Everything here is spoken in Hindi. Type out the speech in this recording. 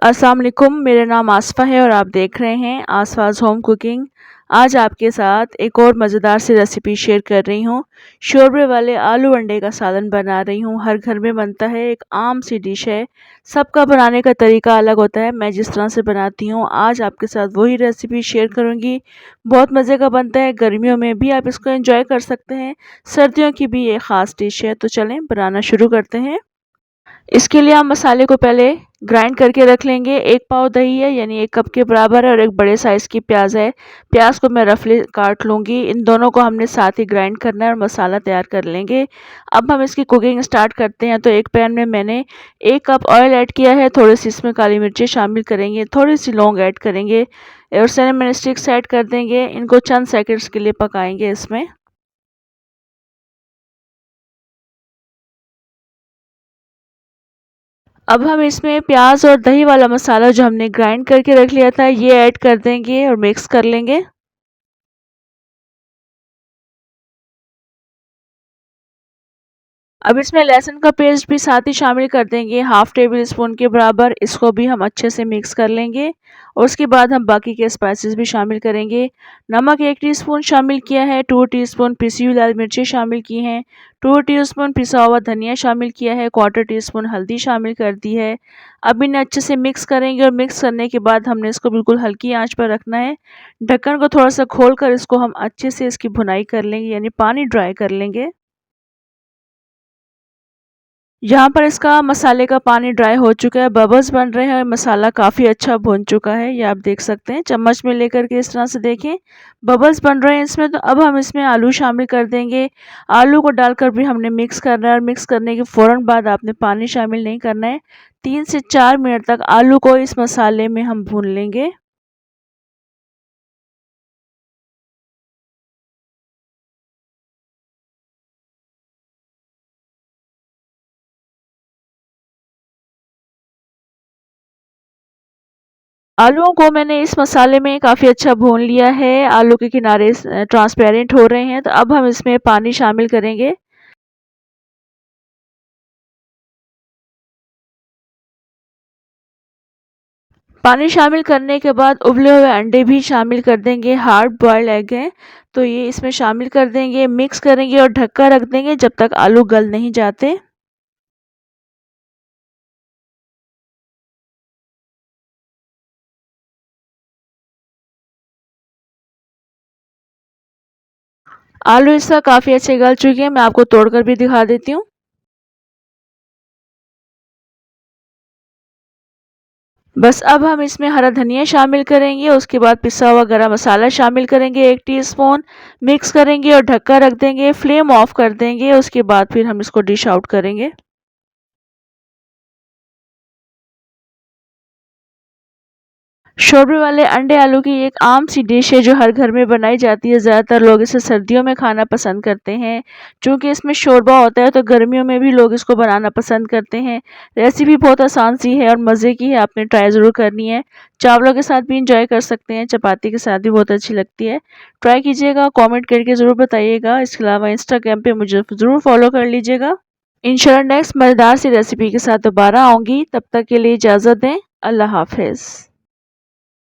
अस्सलाम वालेकुम, मेरा नाम आसफ़ा है और आप देख रहे हैं आसफ़ाज़ होम कुकिंग। आज आपके साथ एक और मज़ेदार सी रेसिपी शेयर कर रही हूँ। शोरबे वाले आलू अंडे का सालन बना रही हूँ। हर घर में बनता है, एक आम सी डिश है। सबका बनाने का तरीका अलग होता है। मैं जिस तरह से बनाती हूँ, आज आपके साथ वही रेसिपी शेयर करूँगी। बहुत मज़े का बनता है, गर्मियों में भी आप इसको एंजॉय कर सकते हैं। सर्दियों की भी ये ख़ास डिश है। तो चलें बनाना शुरू करते हैं। इसके लिए हम मसाले को पहले ग्राइंड करके रख लेंगे। 1 पाव दही है, यानी 1 कप के बराबर है, और एक बड़े साइज़ की प्याज है। प्याज को मैं रफली काट लूँगी। इन दोनों को हमने साथ ही ग्राइंड करना है और मसाला तैयार कर लेंगे। अब हम इसकी कुकिंग स्टार्ट करते हैं। तो एक पैन में मैंने 1 कप ऑयल ऐड किया है। थोड़ी-सी इसमें काली मिर्ची शामिल करेंगे, थोड़ी-सी लौंग ऐड करेंगे और सिनेमन स्टिक्स ऐड कर देंगे। इनको चंद सेकंड्स के लिए पकाएँगे इसमें। अब हम इसमें प्याज और दही वाला मसाला जो हमने ग्राइंड करके रख लिया था, ये ऐड कर देंगे और मिक्स कर लेंगे। अब इसमें लहसुन का पेस्ट भी साथ ही शामिल कर देंगे, हाफ टेबल स्पून के बराबर। इसको भी हम अच्छे से मिक्स कर लेंगे और उसके बाद हम बाकी के स्पाइसेस भी शामिल करेंगे। नमक 1 टीस्पून शामिल किया है, 2 टीस्पून पिसी हुई लाल मिर्ची शामिल की हैं, 2 टीस्पून पिसा हुआ धनिया शामिल किया है, 1/4 टीस्पून हल्दी शामिल कर दी है। अब इन्हें अच्छे से मिक्स करेंगे और मिक्स करने के बाद हमने इसको बिल्कुल हल्की आंच पर रखना है। ढक्कन को थोड़ा सा खोलकर इसको हम अच्छे से इसकी भुनाई कर लेंगे, यानी पानी ड्राई कर लेंगे। यहाँ पर इसका मसाले का पानी ड्राई हो चुका है, बबल्स बन रहे हैं और मसाला काफ़ी अच्छा भुन चुका है। ये आप देख सकते हैं, चम्मच में लेकर के इस तरह से देखें, बबल्स बन रहे हैं इसमें। तो अब हम इसमें आलू शामिल कर देंगे। आलू को डालकर भी हमने मिक्स करना है और मिक्स करने के फ़ौरन बाद आपने पानी शामिल नहीं करना है। 3 से 4 मिनट तक आलू को इस मसाले में हम भून लेंगे। आलूओं को मैंने इस मसाले में काफ़ी अच्छा भून लिया है। आलू के किनारे ट्रांसपेरेंट हो रहे हैं। तो अब हम इसमें पानी शामिल करेंगे। पानी शामिल करने के बाद उबले हुए अंडे भी शामिल कर देंगे। हार्ड बॉइल्ड एग हैं, तो ये इसमें शामिल कर देंगे, मिक्स करेंगे और ढक्का रख देंगे जब तक आलू गल नहीं जाते। आलू इसका काफ़ी अच्छे गल चुके हैं। मैं आपको तोड़कर भी दिखा देती हूँ। बस अब हम इसमें हरा धनिया शामिल करेंगे, उसके बाद पिसा हुआ गरम मसाला शामिल करेंगे 1 टीस्पून, मिक्स करेंगे और ढक्का रख देंगे, फ्लेम ऑफ कर देंगे। उसके बाद फिर हम इसको डिश आउट करेंगे। शोरबे वाले अंडे आलू की एक आम सी डिश है जो हर घर में बनाई जाती है। ज़्यादातर लोग इसे सर्दियों में खाना पसंद करते हैं। चूँकि इसमें शोरबा होता है तो गर्मियों में भी लोग इसको बनाना पसंद करते हैं। रेसिपी बहुत आसान सी है और मज़े की है, आपने ट्राई ज़रूर करनी है। चावलों के साथ भी इंजॉय कर सकते हैं, चपाती के साथ भी बहुत अच्छी लगती है। ट्राई कीजिएगा, कमेंट करके ज़रूर बताइएगा। इसके अलावा इंस्टाग्राम पे मुझे ज़रूर फॉलो कर लीजिएगा। इंशाल्लाह नेक्स्ट मज़ेदार सी रेसिपी के साथ दोबारा आऊँगी। तब तक के लिए इजाज़त दें। अल्लाह हाफ़िज़।